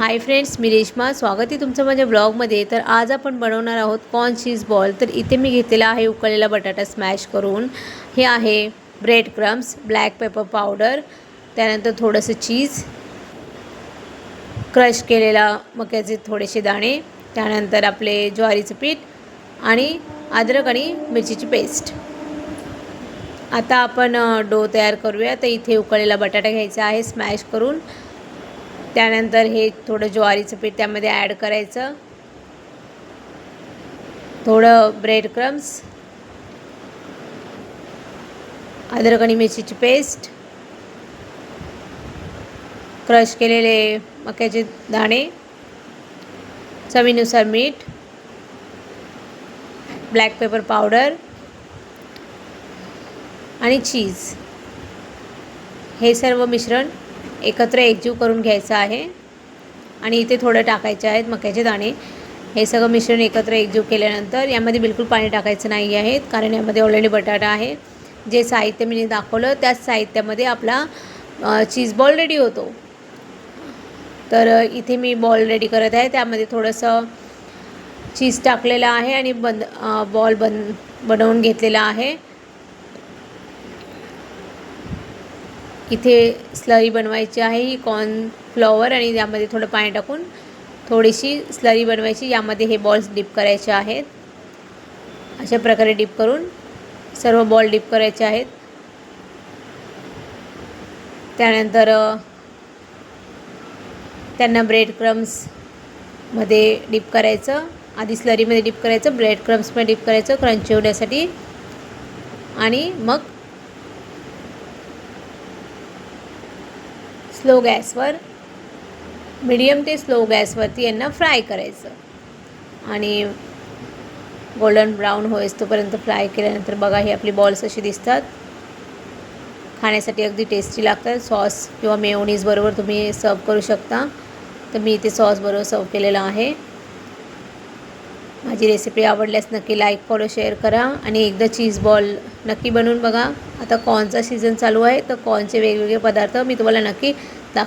Hi friends, मी रेश्मा. स्वागत आहे तुमचं माझ्या ब्लॉगमध्ये. तर आज आपण बनवणार आहोत कॉर्न चीज बॉल. तर इथे मी घेतलेला आहे उकळलेला बटाटा स्मॅश करून. हे आहे bread crumbs, black pepper powder, त्यानंतर थोडंसं चीज, क्रश केलेला मक्याचे थोडेसे दाणे, त्यानंतर आपले ज्वारीचं पीठ आणि अद्रक आणि मिरचीची पेस्ट. आता आपण डो तयार करूया. तर इथे उकळलेला बटाटा घ्यायचा आहे स्मॅश करून. त्यानंतर हे थोडं ज्वारीचं पीठ त्यामध्ये ॲड करायचं, थोडं ब्रेड क्रम्स, अद्रक आणि मिरचीची पेस्ट, क्रश केलेले मक्याचे दाणे, चवीनुसार मीठ, ब्लॅक पेपर पावडर आणि चीज. हे सर्व मिश्रण एकत्र एकजीव करून घ्यायचं आहे. आणि इथे थोडं टाकायचे आहेत मक्याचे दाणे. हे सगळं मिश्रण एकत्र एकजीव केल्यानंतर यामध्ये बिलकुल पाणी टाकायचं नाही आहे, कारण यामध्ये ऑलरेडी बटाटा आहे. जे साहित्य मी दाखवलं त्याच साहित्यामध्ये आपला चीज बॉल रेडी होतो. तर इथे मी बॉल रेडी करत आहे. त्यामध्ये थोडंसं चीज टाकलेलं आहे आणि बॉल बनवून घेतलेला आहे. इथे स्लरी बनवायची आहे, ही कॉर्न फ्लॉवर, आणि यामध्ये थोडं पाणी टाकून थोडीशी स्लरी बनवायची. यामध्ये हे बॉल्स डिप करायचे आहेत. अशा प्रकारे डिप करून सर्व बॉल डिप करायचे आहेत. त्यानंतर त्यांना ब्रेड क्रम्समध्ये डिप करायचं. आधी स्लरीमध्ये डिप करायचं, ब्रेड क्रम्समध्ये डिप करायचं क्रंची होण्यासाठी, आणि मग स्लो गॅसवर, मीडियम ते स्लो गॅसवरती यांना फ्राय करायचं. आणि गोल्डन ब्राऊन होईस तोपर्यंत फ्राय केल्यानंतर बघा, हे आपली बॉल्स अशी दिसतात. खाण्यासाठी अगदी टेस्टी लागतात. सॉस किंवा मेयोनीज बरोबर तुम्ही सर्व करू शकता. तर मी इथे सॉस बरोबर सर्व केलेलं आहे. माझी रेसिपी आवडल्यास नक्की लाईक, फॉलो, शेअर करा आणि एकदा चीज बॉल नक्की बनवून बघा. आता कॉर्नचा सीझन चालू आहे, तर कॉर्नचे वेगवेगळे पदार्थ मी तुम्हाला नक्की